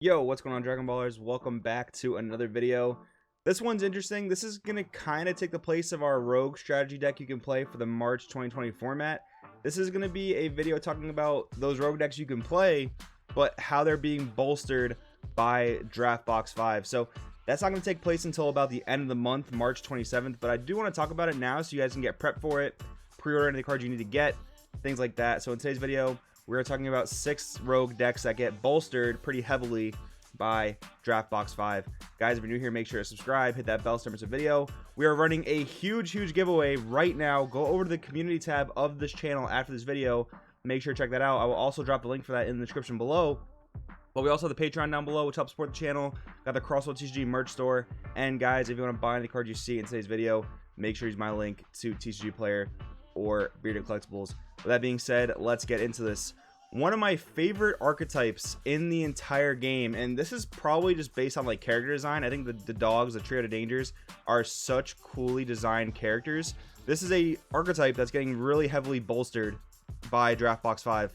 Yo, what's going on, Dragon Ballers? Welcome back to another video. This one's interesting. This is going to kind of take the place of our Rogue strategy deck you can play for the March 2020 format. This is going to be a video talking about those Rogue decks you can play, but how they're being bolstered by Draft Box 5. So that's not going to take place until about the end of the month, March 27th, but I do want to talk about it now so you guys can get prepped for it, pre-order any cards you need to get, things like that. So in today's video, we're talking about 6 Rogue decks that get bolstered pretty heavily by Draft Box 5. Guys, if you're new here, make sure to subscribe, hit that bell so you don't miss a video. We are running a huge giveaway right now. Go over to the community tab of this channel after this video. Make sure to check that out. I will also drop the link for that in the description below. But we also have the Patreon down below, which helps support the channel. Got the Crossroads TCG merch store. And guys, if you want to buy any cards you see in today's video, make sure you use my link to TCG Player or Bearded Collectibles. With that being said, let's get into this. One of my favorite archetypes in the entire game, and this is probably just based on like character design. I think the dogs, the Trio of Dangers, are such coolly designed characters. This is a archetype that's getting really heavily bolstered by Draft Box 5.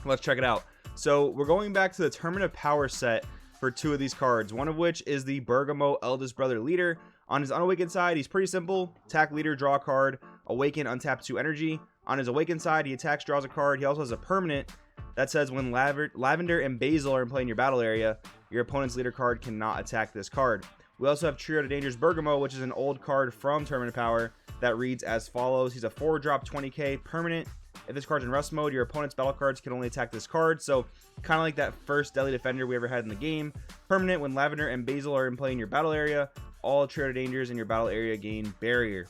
Let's check it out. So we're going back to the Tournament of Power set for 2 of these cards, one of which is the Bergamo Eldest Brother Leader. On his unawakened side, he's pretty simple. Attack leader, draw a card, awaken, untap 2 energy. On his awakened side, he attacks, draws a card. He also has a permanent that says when Lavender and Basil are in play in your battle area, your opponent's leader card cannot attack this card. We also have Trio of Dangers Bergamo, which is an old card from Tournament of Power that reads as follows. He's a 4-drop 20k permanent. If this card's in rust mode, your opponent's battle cards can only attack this card. So kind of like that first Deadly Defender we ever had in the game. Permanent, when Lavender and Basil are in play in your battle area, all Trio of Dangers in your battle area gain barrier.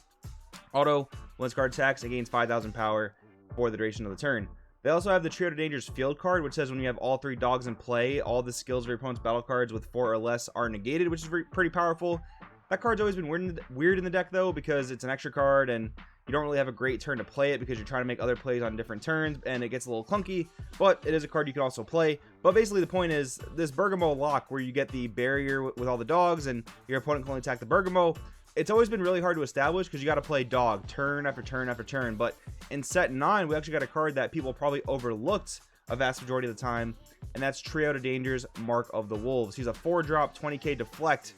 Auto, when this card attacks, it gains 5,000 power for the duration of the turn. They also have the Trio of Dangers field card, which says when you have all 3 dogs in play, all the skills of your opponent's battle cards with 4 or less are negated, which is pretty powerful. That card's always been weird in the deck, though, because it's an extra card, and you don't really have a great turn to play it because you're trying to make other plays on different turns, and it gets a little clunky, but it is a card you can also play. But basically the point is, this Bergamo lock, where you get the barrier with all the dogs, and your opponent can only attack the Bergamo, it's always been really hard to establish because you got to play dog turn after turn after turn. But in set 9, we actually got a card that people probably overlooked a vast majority of the time, and that's Trio of Dangers Mark of the Wolves. He's a 4-drop 20k deflect.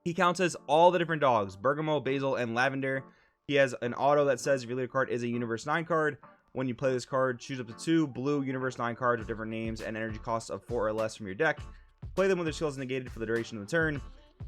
He counts as all the different dogs, Bergamo, Basil, and Lavender. He has an auto that says if your leader card is a Universe 9 card, when you play this card, choose up to 2 blue Universe 9 cards with different names and energy costs of 4 or less from your deck. Play them with their skills negated for the duration of the turn,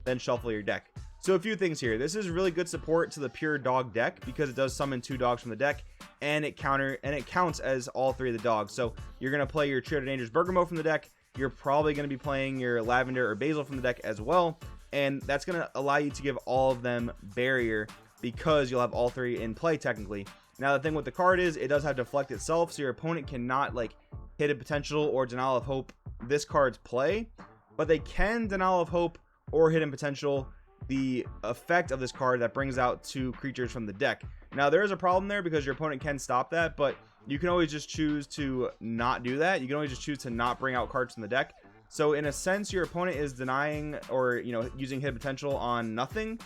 then shuffle your deck. So a few things here. This is really good support to the pure dog deck because it does summon 2 dogs from the deck, and it counts as all 3 of the dogs. So you're going to play your Trio of Dangers Bergamo from the deck. You're probably going to be playing your Lavender or Basil from the deck as well, and that's going to allow you to give all of them barrier because you'll have all 3 in play technically. Now the thing with the card is it does have deflect itself, so your opponent cannot like hidden potential or denial of hope this card's play, but they can denial of hope or hidden potential the effect of this card that brings out 2 creatures from the deck. Now there is a problem there because your opponent can stop that, but you can always just choose to not do that. You can always just choose to not bring out cards from the deck. So in a sense, your opponent is denying or using hidden potential on nothing.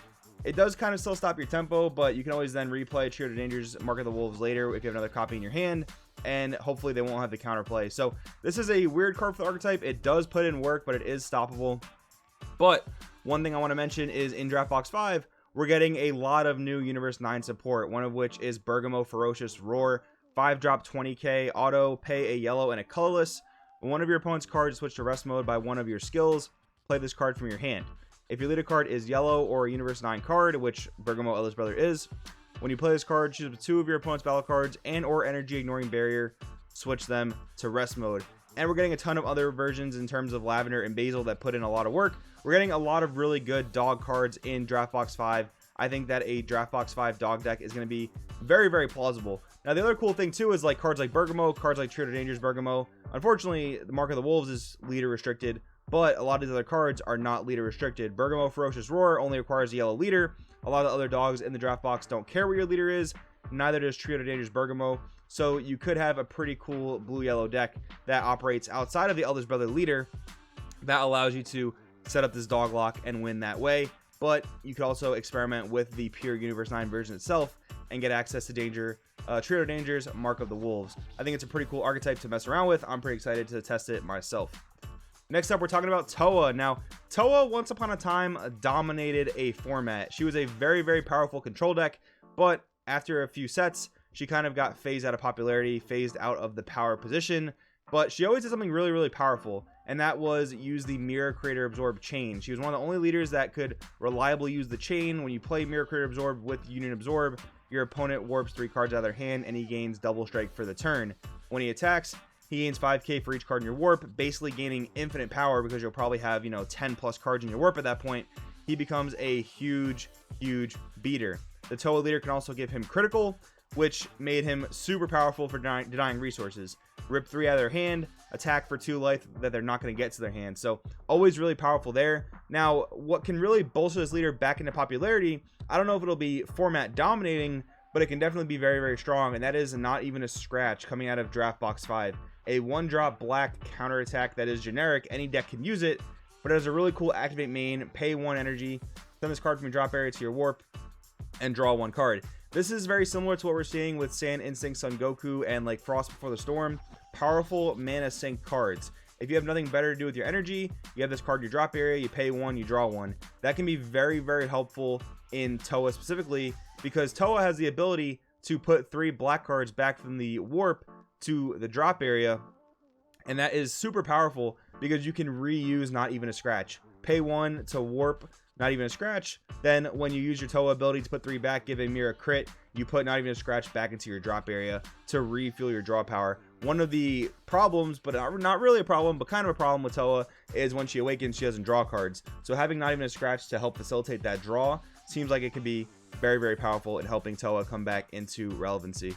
It does kind of still stop your tempo, but you can always then replay Trio of Dangers Mark of the Wolves later if you have another copy in your hand, and hopefully they won't have the counterplay. So this is a weird card for the archetype. It does put in work, but it is stoppable. But one thing I want to mention is in Draft Box 5, we're getting a lot of new Universe 9 support, one of which is Bergamo Ferocious Roar, 5-drop 20k, auto, pay a yellow and a colorless. When one of your opponent's cards switch to rest mode by one of your skills, play this card from your hand. If your leader card is yellow or a Universe 9 card, which Bergamo Eldest Brother is, when you play this card, choose up to 2 of your opponent's battle cards and or energy ignoring barrier, switch them to rest mode. And we're getting a ton of other versions in terms of Lavender and Basil that put in a lot of work. We're getting a lot of really good dog cards in Draft Box 5. I think that a Draft Box 5 dog deck is going to be very plausible. Now the other cool thing too is like cards like Bergamo, cards like Trio of Dangers Bergamo. Unfortunately, the Mark of the Wolves is leader restricted, but a lot of these other cards are not leader restricted. Bergamo Ferocious Roar only requires a yellow leader. A lot of the other dogs in the draft box don't care what your leader is. Neither does Trio of Dangers Bergamo. So you could have a pretty cool blue-yellow deck that operates outside of the Eldest Brother leader that allows you to set up this dog lock and win that way. But you could also experiment with the pure Universe 9 version itself and get access to Trio of Dangers Mark of the Wolves. I think it's a pretty cool archetype to mess around with. I'm pretty excited to test it myself. Next up, we're talking about Toa. Now, Toa, once upon a time, dominated a format. She was a very, very powerful control deck, but after a few sets, she kind of got phased out of popularity, phased out of the power position. But she always did something really, really powerful, and that was use the Mirror Creator Absorb chain. She was one of the only leaders that could reliably use the chain. When you play Mirror Creator Absorb with Union Absorb, your opponent warps 3 cards out of their hand, and he gains double strike for the turn. When he attacks, he gains 5k for each card in your warp, basically gaining infinite power because you'll probably have, 10 plus cards in your warp at that point. He becomes a huge, huge beater. The Toa leader can also give him critical, which made him super powerful for denying resources. Rip 3 out of their hand, attack for 2 life that they're not going to get to their hand. So always really powerful there. Now, what can really bolster this leader back into popularity, I don't know if it'll be format dominating, but it can definitely be very, very strong, and that is Not Even a Scratch coming out of Draft Box 5. A 1-drop black counter attack that is generic. Any deck can use it, but it has a really cool activate main, pay 1 energy, send this card from your drop area to your warp, and draw 1 card. This is very similar to what we're seeing with Saiyan Instinct Son Goku and like Frost Before the Storm. Powerful mana sync cards. If you have nothing better to do with your energy, you have this card in your drop area, you pay 1, you draw 1. That can be very, very helpful in Toa specifically, because Toa has the ability to put 3 black cards back from the warp to the drop area, and that is super powerful because you can reuse Not Even a Scratch. Pay 1 to warp Not Even a Scratch, then when you use your Toa ability to put 3 back, give a mirror crit, you put Not Even a Scratch back into your drop area to refuel your draw power. One of the problems, but not really a problem, but kind of a problem with Toa, is when she awakens, she doesn't draw cards. So having Not Even a Scratch to help facilitate that draw seems like it could be very, very powerful in helping Toa come back into relevancy.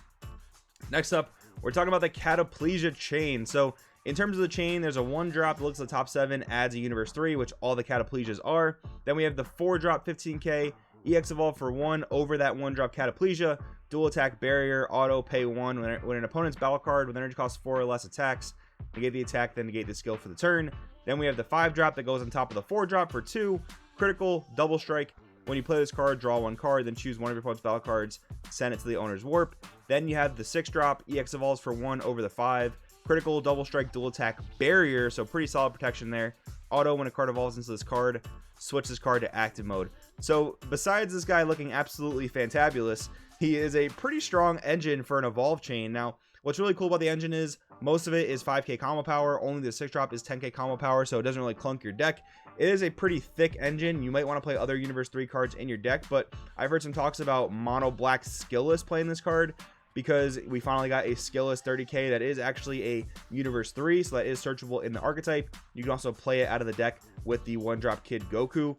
Next up, we're talking about the Catalysia chain. So in terms of the chain, there's a 1-drop that looks at the top 7, adds a Universe 3, which all the Catalysias are. Then we have the 4-drop 15k, EX Evolve for 1 over that 1-drop Catalysia, dual attack barrier, auto pay 1 when an opponent's battle card with energy cost 4 or less attacks, negate the attack, then negate the skill for the turn. Then we have the 5-drop that goes on top of the 4-drop for 2, critical, double strike. When you play this card, draw 1 card, then choose one of your opponent's battle cards, send it to the owner's warp. Then you have the 6-drop, EX Evolves for 1 over the 5, critical, double strike, dual attack, barrier, so pretty solid protection there. Auto, when a card evolves into this card, switch this card to active mode. So besides this guy looking absolutely fantabulous, he is a pretty strong engine for an evolve chain. Now, what's really cool about the engine is most of it is 5k combo power, only the 6-drop is 10k combo power, so it doesn't really clunk your deck. It is a pretty thick engine. You might want to play other Universe 3 cards in your deck, but I've heard some talks about mono black skillless playing this card, because we finally got a skillless 30k that is actually a Universe 3, so that is searchable in the archetype. You can also play it out of the deck with the 1-drop Kid Goku.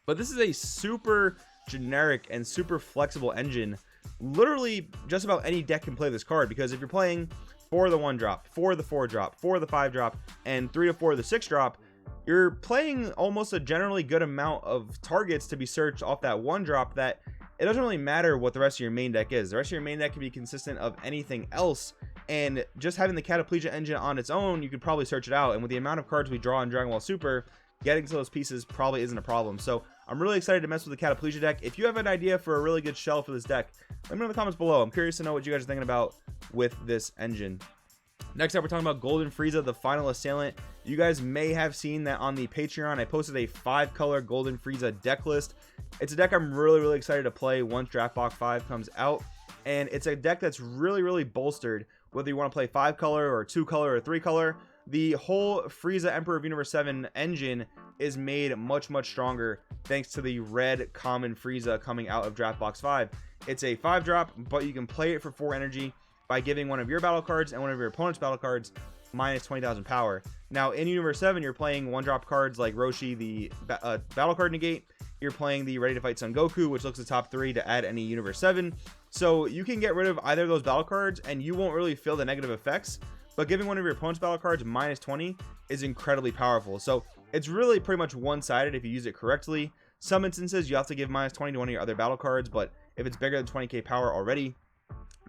But this is a super generic and super flexible engine. Literally just about any deck can play this card, because if you're playing 4 of the 1-drop, 4 of the 4-drop, 4 of the 5-drop, and 3 to 4 of the 6-drop, you're playing almost a generally good amount of targets to be searched off that 1-drop that it doesn't really matter what the rest of your main deck is. The rest of your main deck can be consistent of anything else, and just having the Catalysia engine on its own, you could probably search it out. And with the amount of cards we draw in Dragon Ball Super, getting to those pieces probably isn't a problem. So I'm really excited to mess with the Catalysia deck. If you have an idea for a really good shell for this deck, let me know in the comments below. I'm curious to know what you guys are thinking about with this engine. Next up, we're talking about Golden Frieza, the final assailant. You guys may have seen that on the Patreon. I posted a 5-color Golden Frieza deck list. It's a deck I'm really, really excited to play once Draft Box 5 comes out. And it's a deck that's really, really bolstered, whether you want to play 5-color or 2-color or 3-color. The whole Frieza Emperor of Universe 7 engine is made much, much stronger thanks to the red common Frieza coming out of Draft Box 5. It's a 5-drop, but you can play it for 4 energy by giving one of your battle cards and one of your opponent's battle cards minus 20,000 power. Now in Universe 7, you're playing 1-drop cards like Roshi, the battle card negate. You're playing the Ready to Fight Son Goku, which looks at top 3 to add any Universe 7. So you can get rid of either of those battle cards and you won't really feel the negative effects, but giving one of your opponent's battle cards minus 20 is incredibly powerful. So it's really pretty much one-sided if you use it correctly. Some instances you have to give minus 20 to one of your other battle cards, but if it's bigger than 20k power already,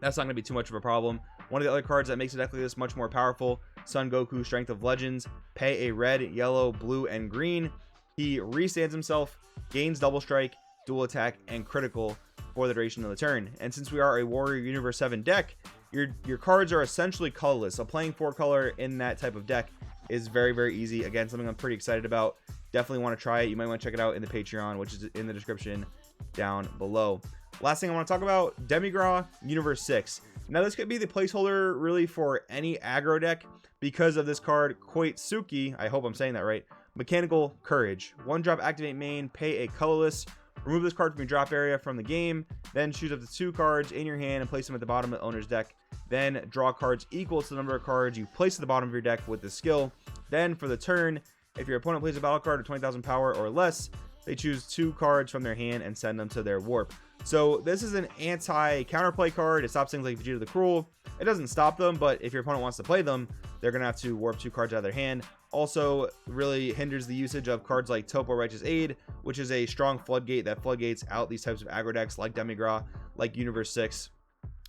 that's not going to be too much of a problem. One of the other cards that makes a deck like this much more powerful, Son Goku, Strength of Legends. Pay a red, yellow, blue, and green. He restands himself, gains double strike, dual attack, and critical for the duration of the turn. And since we are a Warrior Universe 7 deck, your cards are essentially colorless. So playing 4-color in that type of deck is very, very easy. Again, something I'm pretty excited about. Definitely want to try it. You might want to check it out in the Patreon, which is in the description down below. Last thing I want to talk about, Demi Gras Universe 6. Now this could be the placeholder really for any aggro deck because of this card, Koitsuki. I hope I'm saying that right. Mechanical Courage. 1-drop activate main, pay a colorless. Remove this card from your drop area from the game. Then choose up to 2 cards in your hand and place them at the bottom of the owner's deck. Then draw cards equal to the number of cards you place at the bottom of your deck with this skill. Then for the turn, if your opponent plays a battle card of 20,000 power or less, they choose 2 cards from their hand and send them to their warp. So this is an anti-counterplay card. It stops things like Frieza the Cruel. It doesn't stop them, but if your opponent wants to play them, they're going to have to warp 2 cards out of their hand. Also really hinders the usage of cards like Topo Righteous Aid, which is a strong floodgate that floodgates out these types of aggro decks like Demi Gras, like Universe 6.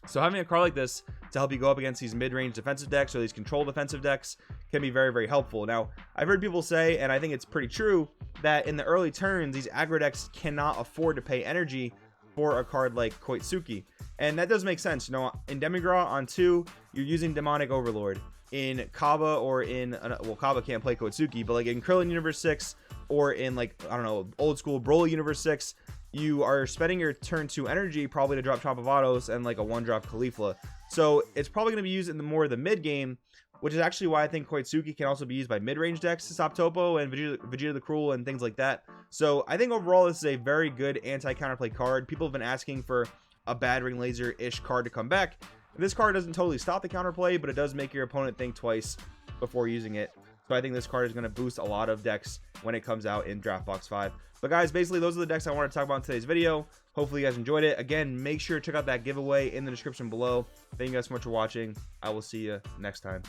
So having a card like this to help you go up against these mid-range defensive decks or these control defensive decks can be very, very helpful. Now, I've heard people say, and I think it's pretty true, that in the early turns, these aggro decks cannot afford to pay energy for a card like Koitsuki. And that does make sense. You know, in Demi Gras on 2, you're using Demonic Overlord. In Kaba or in, well, Kaba can't play Koitsuki, but like in Krillin Universe 6 or in like, I don't know, old school Broly Universe 6, you are spending your turn 2 energy probably to drop Vados and like a 1-drop Caulifla. So it's probably going to be used in the more the mid game, which is actually why I think Koitsuki can also be used by mid-range decks to stop Topo and Vegeta the Cruel and things like that. So I think overall this is a very good anti-counterplay card. People have been asking for a Bad Ring Laser-ish card to come back. This card doesn't totally stop the counterplay, but it does make your opponent think twice before using it. So I think this card is going to boost a lot of decks when it comes out in Draft Box 5. But guys, basically those are the decks I want to talk about in today's video. Hopefully you guys enjoyed it. Again, make sure to check out that giveaway in the description below. Thank you guys so much for watching. I will see you next time.